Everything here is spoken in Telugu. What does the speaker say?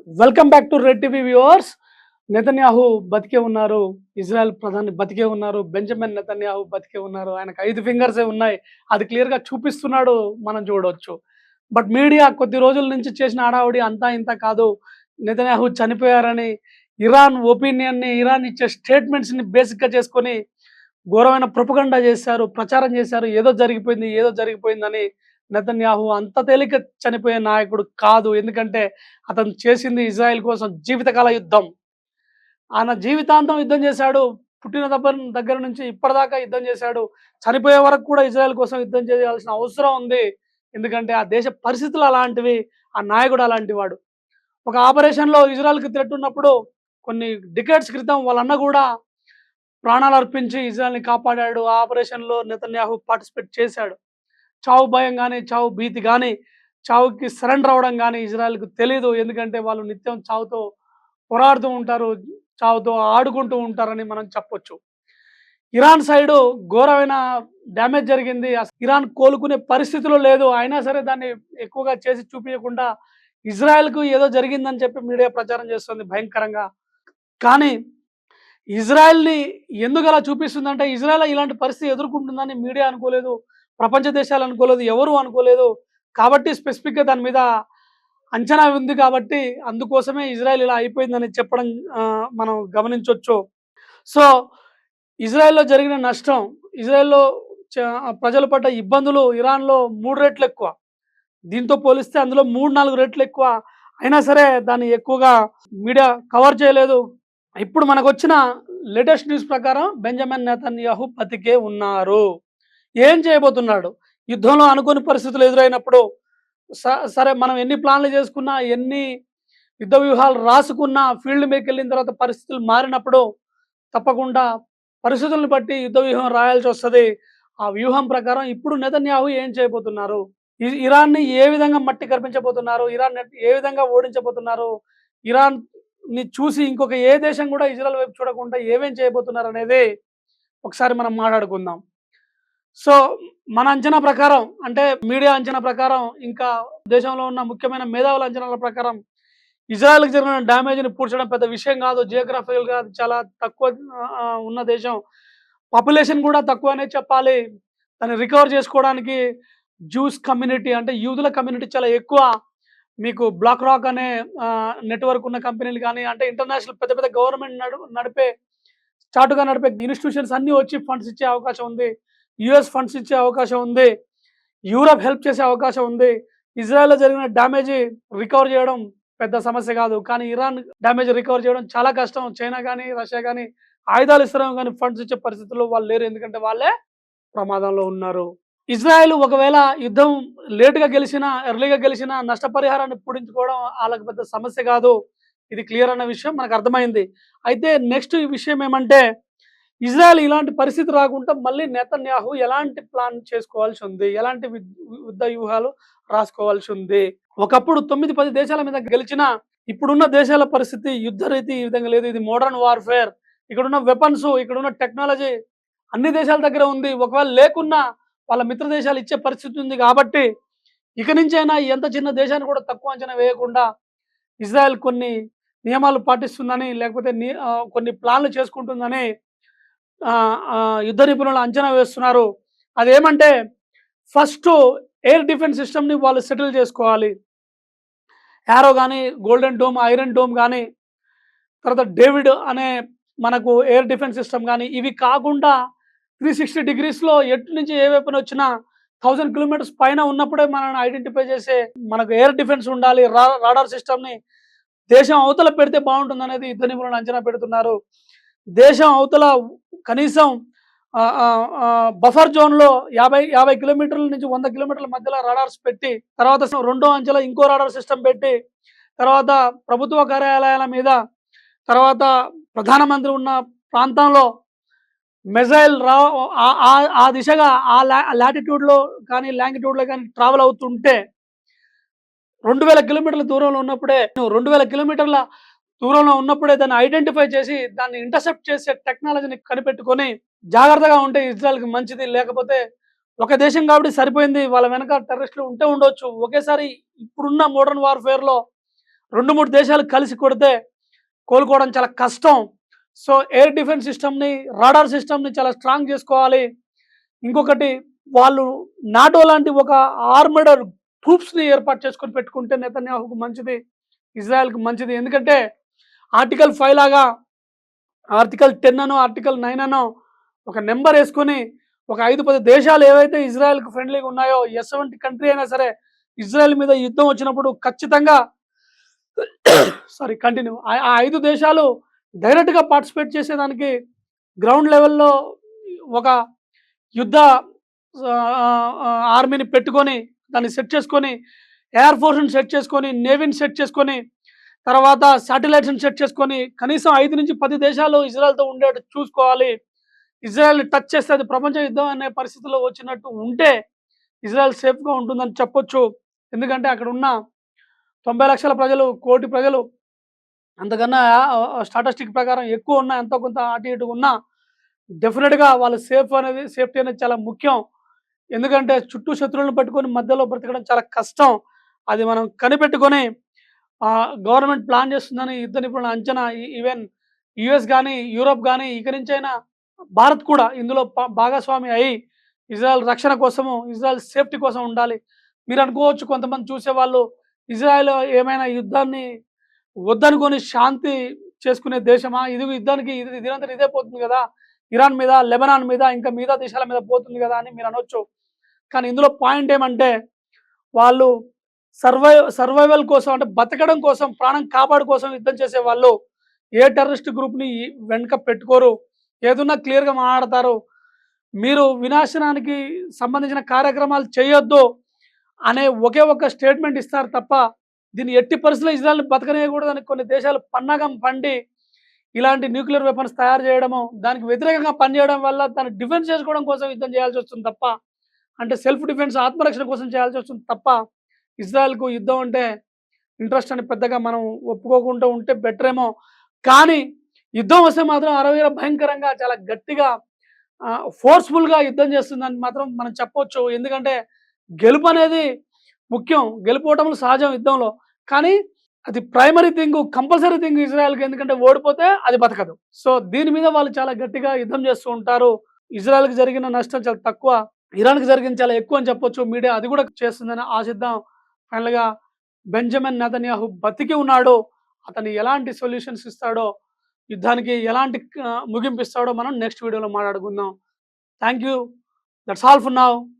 Welcome back to red TV viewers. Netanyahu బతికే ఉన్నారు. ఇజ్రాయెల్ ప్రధాని బతికే ఉన్నారు. బెంజమిన్ నెతన్యాహు బతికే ఉన్నారు. ఆయనకు 5 ఫింగర్సే ఉన్నాయి. అది క్లియర్‌గా చూపిస్తున్నాడు, మనం చూడొచ్చు. బట్ మీడియా కొద్ది రోజుల నుంచి చేసిన హడావుడి అంతా ఇంత కాదు. నెతన్యాహు చనిపోయారని ఇరాన్ ఒపీనియన్‌ని, ఇరాన్ ఇచ్చే స్టేట్మెంట్స్‌ని బేసిక్‌గా చేసుకొని ఘోరమైన ప్రొపగండా చేశారు, ప్రచారం చేశారు. ఏదో జరిగిపోయింది, ఏదో జరిగిపోయిందని. నెతన్యాహు అంత తేలిక చనిపోయే నాయకుడు కాదు. ఎందుకంటే అతను చేసింది ఇజ్రాయెల్ కోసం జీవితకాల యుద్ధం. ఆయన జీవితాంతం యుద్ధం చేశాడు. పుట్టిన దగ్గర నుంచి ఇప్పటిదాకా యుద్ధం చేశాడు. చనిపోయే వరకు కూడా ఇజ్రాయెల్ కోసం యుద్ధం చేయాల్సిన అవసరం ఉంది. ఎందుకంటే ఆ దేశ పరిస్థితులు అలాంటివి. ఆ నాయకుడు అలాంటి వాడు. ఒక ఆపరేషన్‌లో ఇజ్రాయెల్‌కి థ్రెట్ ఉన్నప్పుడు కొన్ని డికేడ్స్ క్రితం వాళ్ళ అన్న కూడా ప్రాణాలు అర్పించి ఇజ్రాయెల్‌ని కాపాడాడు. ఆ ఆపరేషన్‌లో నెతన్యాహు పార్టిసిపేట్ చేశాడు. చావు భయం గాని, చావు భీతి గాని, చావుకి సరెండర్ అవ్వడం గాని ఇజ్రాయెల్‌కి తెలీదు. ఎందుకంటే వాళ్ళు నిత్యం చావుతో పోరాడుతూ ఉంటారు. చావుతో ఆడుకుంటూ ఉంటారని మనం చెప్పొచ్చు. ఇరాన్ సైడు ఘోరమైన డ్యామేజ్ జరిగింది. ఇరాన్ కోలుకునే పరిస్థితిలో లేదు. అయినా సరే దాన్ని ఎక్కువగా చేసి చూపియకుండా ఇజ్రాయెల్‌కు ఏదో జరిగిందని చెప్పి మీడియా ప్రచారం చేస్తుంది భయంకరంగా. కానీ ఇజ్రాయెల్‌ని ఎందుకలా చూపిస్తుందంటే, ఇజ్రాయెల్ ఇలాంటి పరిస్థితి ఎదుర్కొంటుందని మీడియా అనుకోలేదు. ప్రపంచ దేశాలు అనుకోలేదు. ఎవరు అనుకోలేదు. కాబట్టి స్పెసిఫిక్‌గా దాని మీద అంచనా ఉంది కాబట్టి, అందుకోసమే ఇజ్రాయెల్ ఇలా అయిపోయిందని చెప్పడం మనం గమనించొచ్చు. సో, ఇజ్రాయెల్‌లో జరిగిన నష్టం, ఇజ్రాయెల్‌లో చ ప్రజలు పడ్డ ఇబ్బందులు ఇరాన్‌లో 3 రెట్లు ఎక్కువ. దీంతో పోలిస్తే అందులో 3, 4 రెట్లు ఎక్కువ. అయినా సరే దాన్ని ఎక్కువగా మీడియా కవర్ చేయలేదు. ఇప్పుడు మనకొచ్చిన లేటెస్ట్ న్యూస్ ప్రకారం బెంజమిన్ నెతన్యాహు బతికే ఉన్నారు. ఏం చేయబోతున్నాడు? యుద్ధంలో అనుకోని పరిస్థితులు ఎదురైనప్పుడు సరే మనం ఎన్ని ప్లాన్లు చేసుకున్నా, ఎన్ని యుద్ధ వ్యూహాలు రాసుకున్నా, ఫీల్డ్ మీదకెళ్ళిన తర్వాత పరిస్థితులు మారినప్పుడు తప్పకుండా పరిస్థితులను బట్టి యుద్ధ వ్యూహం రాయాల్సొస్తది. ఆ వ్యూహం ప్రకారం ఇప్పుడు నెతన్యాహు ఏం చేయబోతున్నారు? ఇరాన్‌ని ఏ విధంగా మట్టి కరిపించబోతున్నారు? ఇరాన్‌ని ఏ విధంగా ఓడించబోతున్నారు? ఇరాన్‌ని చూసి ఇంకొక ఏ దేశం కూడా ఇజ్రాయెల్ వైపు చూడకుండా ఏమేం చేయబోతున్నారనేది ఒకసారి మనం మాట్లాడుకుందాం. సో, మన అంచనా ప్రకారం, అంటే మీడియా అంచనా ప్రకారం, ఇంకా దేశంలో ఉన్న ముఖ్యమైన మేధావుల అంచనాల ప్రకారం ఇజ్రాయెల్‌కి జరిగిన డ్యామేజ్‌ని పూడ్చడం పెద్ద విషయం కాదు. జియోగ్రాఫికల్‌గా చాలా తక్కువ ఉన్న దేశం. పాపులేషన్ కూడా తక్కువనే చెప్పాలి. దాన్ని రికవర్ చేసుకోవడానికి జ్యూస్ కమ్యూనిటీ, అంటే యూదుల కమ్యూనిటీ చాలా ఎక్కువ. మీకు బ్లాక్ రాక్ అనే నెట్‌వర్క్ ఉన్న కంపెనీలు గాని, అంటే ఇంటర్నేషనల్ పెద్ద పెద్ద గవర్నమెంట్ నడిపే చాటుగా నడిపే ఇన్‌స్టిట్యూషన్స్ అన్నీ వచ్చి ఫండ్స్ ఇచ్చే అవకాశం ఉంది. యూఎస్ ఫండ్స్ ఇచ్చే అవకాశం ఉంది. యూరప్ హెల్ప్ చేసే అవకాశం ఉంది. ఇజ్రాయెల్‌లో జరిగిన డ్యామేజ్ రికవర్ చేయడం పెద్ద సమస్య కాదు. కానీ ఇరాన్ డ్యామేజ్ రికవర్ చేయడం చాలా కష్టం. చైనా గాని, రష్యా గాని ఆయుధాలు ఇస్తున్నాం గాని ఫండ్స్ ఇచ్చే పరిస్థితుల్లో వాళ్ళు లేరు. ఎందుకంటే వాళ్ళే ప్రమాదంలో ఉన్నారు. ఇజ్రాయెల్ ఒకవేళ యుద్ధం లేట్‌గా గెలిచినా, ఎర్లీగా గెలిచినా నష్టపరిహారాన్ని పూడించుకోవడం ఆళ్ళకి పెద్ద సమస్య కాదు. ఇది క్లియర్ అన్న విషయం మనకు అర్థమైంది. అయితే నెక్స్ట్ ఈ విషయం ఏమంటే, ఇజ్రాయెల్ ఇలాంటి పరిస్థితి రాకుండా మళ్ళీ నెతన్యాహు ఎలాంటి ప్లాన్ చేసుకోవాల్సి ఉంది? ఎలాంటి యుద్ధ వ్యూహాలు రాసుకోవాల్సి ఉంది? ఒకప్పుడు 9, 10 దేశాల మీద గెలిచినా ఇప్పుడున్న దేశాల పరిస్థితి యుద్ధ రీతి ఈ విధంగా లేదు. ఇది మోడర్న్ వార్‌ఫేర్. ఇక్కడున్న వెపన్స్, ఇక్కడున్న టెక్నాలజీ అన్ని దేశాల దగ్గర ఉంది. ఒకవేళ లేకున్నా వాళ్ళ మిత్ర దేశాలు ఇచ్చే పరిస్థితి ఉంది కాబట్టి, ఇక నుంచైనా ఎంత చిన్న దేశాన్ని కూడా తక్కువ అంచనా వేయకుండా ఇజ్రాయెల్ కొన్ని నియమాలు పాటిస్తుందని, లేకపోతే కొన్ని ప్లాన్లు చేసుకుంటుందని యుద్ధ నిపుణులు అంచనా వేస్తున్నారు. అదేమంటే, ఫస్టు ఎయిర్ డిఫెన్స్ సిస్టమ్‌ని వాళ్ళు సెటిల్ చేసుకోవాలి. యారో గాని, గోల్డెన్ డోమ్, ఐరన్ డోమ్ గాని, తర్వాత డేవిడ్ అనే మనకు ఎయిర్ డిఫెన్స్ సిస్టమ్ గాని, ఇవి కాకుండా 360 డిగ్రీస్‌లో ఎటు నుంచి ఏ వైపునొచ్చినా 1000 కిలోమీటర్స్ పైన ఉన్నప్పుడే మనల్ని ఐడెంటిఫై చేసే మనకు ఎయిర్ డిఫెన్స్ ఉండాలి. రాడార్ సిస్టమ్‌ని దేశం అవతల పెడితే బావుంటుందనేది యుద్ధ నిపుణులు అంచనా పెడుతున్నారు. దేశం అవతల కనీసం బఫర్ జోన్‌లో 50 కిలోమీటర్ల నుంచి 100 కిలోమీటర్ల మధ్యలో రాడార్స్ పెట్టి, తర్వాత రెండో అంచెలో ఇంకో రాడార్ సిస్టమ్ పెట్టి, తర్వాత ప్రభుత్వ కార్యాలయాల మీద, తర్వాత ప్రధానమంత్రి ఉన్న ప్రాంతంలో మిసైల్ ఆ దిశగా లాటిట్యూడ్‌లో కానీ, లాంగిట్యూడ్‌లో కానీ ట్రావెల్ అవుతుంటే 2000 కిలోమీటర్ల దూరంలో ఉన్నప్పుడే 2000 కిలోమీటర్ల దూరంలో ఉన్నప్పుడే దాన్ని ఐడెంటిఫై చేసి, దాన్ని ఇంటర్సెప్ట్ చేసే టెక్నాలజీని కనిపెట్టుకొని జాగ్రత్తగా ఉంటే ఇజ్రాయెల్‌కి మంచిది. లేకపోతే ఒక దేశం కాబట్టి సరిపోయింది. వాళ్ళ వెనక టెర్రరిస్టులు ఉంటే ఉండొచ్చు. ఒకేసారి ఇప్పుడున్న మోడర్న్ వార్‌ఫేర్‌లో 2, 3 దేశాలు కలిసి కొడితే కోలుకోవడం చాలా కష్టం. సో ఎయిర్ డిఫెన్స్ సిస్టమ్‌ని, రాడార్ సిస్టమ్‌ని చాలా స్ట్రాంగ్ చేసుకోవాలి. ఇంకొకటి వాళ్ళు నాటో లాంటి ఒక ఆర్మర్డ్ ట్రూప్స్‌ని ఏర్పాటు చేసుకొని పెట్టుకుంటే నెతన్యాహుకు మంచిది. ఇజ్రాయెల్‌కి మంచిది. ఎందుకంటే ఆర్టికల్ 5 లాగా ఆర్టికల్ 10 అనో, ఆర్టికల్ 9 అనో ఒక నంబర్ యేసుకొని ఒక 5, 10 దేశాలు ఏవైతే ఇజ్రాయెల్‌కి ఫ్రెండ్లీగా ఉన్నాయో ఎటువంటి కంట్రీ అయినా సరే ఇజ్రాయెల్ మీద యుద్ధం వచ్చినప్పుడు ఖచ్చితంగా కంటిన్యూ. ఆ 5 దేశాలు డైరెక్ట్‌గా పార్టిసిపేట్ చేసేదానికి గ్రౌండ్ లెవెల్‌లో ఒక యుద్ధ ఆర్మీని పెట్టుకొని దాన్ని సెట్ చేసుకొని, ఎయిర్ ఫోర్స్‌ని సెట్ చేసుకొని, నేవీని సెట్ చేసుకొని, తర్వాత శాటిలైట్స్‌ని సెట్ చేసుకొని కనీసం 5-10 దేశాలు ఇజ్రాయెల్‌తో ఉండేట్టు చూసుకోవాలి. ఇజ్రాయెల్‌ని టచ్ చేస్తే అది ప్రపంచ యుద్ధం అనే పరిస్థితిలో వచ్చినట్టు ఉంటే ఇజ్రాయెల్ సేఫ్‌గా ఉంటుందని చెప్పొచ్చు. ఎందుకంటే అక్కడ ఉన్న 90 లక్షల ప్రజలు, కోటి ప్రజలు అంతకన్నా స్టాటిస్టిక్ ప్రకారం ఎక్కువ ఉన్నా ఎంతో కొంత అటు ఇటు ఉన్నా డెఫినెట్‌గా వాళ్ళ సేఫ్టీ అనేది చాలా ముఖ్యం. ఎందుకంటే చుట్టూ శత్రువులను పట్టుకొని మధ్యలో బ్రతకడం చాలా కష్టం. అది మనం కనిపెట్టుకొని గవర్నమెంట్ ప్లాన్ చేస్తుందని యుద్ధ నిపుణుల అంచనా. ఈవెన్ యూఎస్ గాని, యూరోప్ గాని ఇక నుంచైనా భారత్ కూడా ఇందులో భాగస్వామి అయ్యి ఇజ్రాయెల్ రక్షణ కోసము, ఇజ్రాయెల్ సేఫ్టీ కోసం ఉండాలి. మీరు అనుకోవచ్చు కొంతమంది చూసేవాళ్ళు ఇజ్రాయెల్ ఏమైనా యుద్ధాన్ని వద్దనుకోని శాంతి చేసుకునే దేశమా? ఇది యుద్ధానికి ఇదంతట ఇదే పోతుంది గదా! ఇరాన్ మీద, లెబనాన్ మీద, ఇంకా మిగతా దేశాల మీద పోతుంది గదా! అని మీరు అనొచ్చు. కానీ ఇందులో పాయింట్ ఏమంటే వాళ్ళు సర్వైవల్ కోసం అంటే బతకడం కోసం, ప్రాణం కాపాడు కోసం యుద్ధం చేసేవాళ్ళు ఏ టెర్రరిస్ట్ గ్రూప్‌ని వెనక పెట్టుకోరు. ఏదున్నా క్లియర్‌గా మాట్లాడతారు. మీరు వినాశనానికి సంబంధించిన కార్యక్రమాలు చేయొద్దు అనే ఒకే ఒక్క స్టేట్మెంట్ ఇస్తారు తప్ప, దీన్ని ఎట్టి పరిస్థితుల్లో ఇజ్రాయెల్‌ని బతకనీయకూడదని కొన్ని దేశాలు పన్నాగం పండి ఇలాంటి న్యూక్లియర్ వెపన్స్ తయారు చేయడము, దానికి వ్యతిరేకంగా పనిచేయడం వల్ల దాన్ని డిఫెన్స్ చేసుకోవడం కోసం యుద్ధం చేయాల్సొస్తుంది తప్ప, అంటే సెల్ఫ్ డిఫెన్స్ ఆత్మరక్షణ కోసం చేయాల్సొస్తుంది తప్ప, ఇజ్రాయెల్‌కు యుద్ధం అంటే ఇంట్రెస్ట్ అని పెద్దగా మనం ఒప్పుకోకుండా ఉంటే బెటరేమో. కానీ యుద్ధం వస్తే మాత్రం అరవీర భయంకరంగా చాలా గట్టిగా ఫోర్స్‌ఫుల్‌గా యుద్ధం చేస్తుందని మాత్రం మనం చెప్పొచ్చు. ఎందుకంటే గెలుపనేది ముఖ్యం. గెలుపోటములు సహజం యుద్ధంలో. కానీ అది ప్రైమరీ థింగు, కంపల్సరీ థింగ్ ఇజ్రాయెల్‌కి. ఎందుకంటే ఓడిపోతే అది బతకదు. సో దీని మీద వాళ్ళు చాలా గట్టిగా యుద్ధం చేస్తూ ఉంటారు. ఇజ్రాయెల్‌కి జరిగిన నష్టం చాలా తక్కువ. ఇరాన్‌కి జరిగింది చాలా ఎక్కువ అని చెప్పొచ్చు. మీడియా అది కూడా చేస్తుందని ఆశిద్దాం. ఫైనల్‌గా బెంజమిన్ నెతన్యాహు బతికి ఉన్నాడు. అతను ఎలాంటి సొల్యూషన్స్ ఇస్తాడో, యుద్ధానికి ఎలాంటి ముగింపు ఇస్తాడో మనం నెక్స్ట్ వీడియోలో మాట్లాడుకుందాం. Thank you. That's all for now.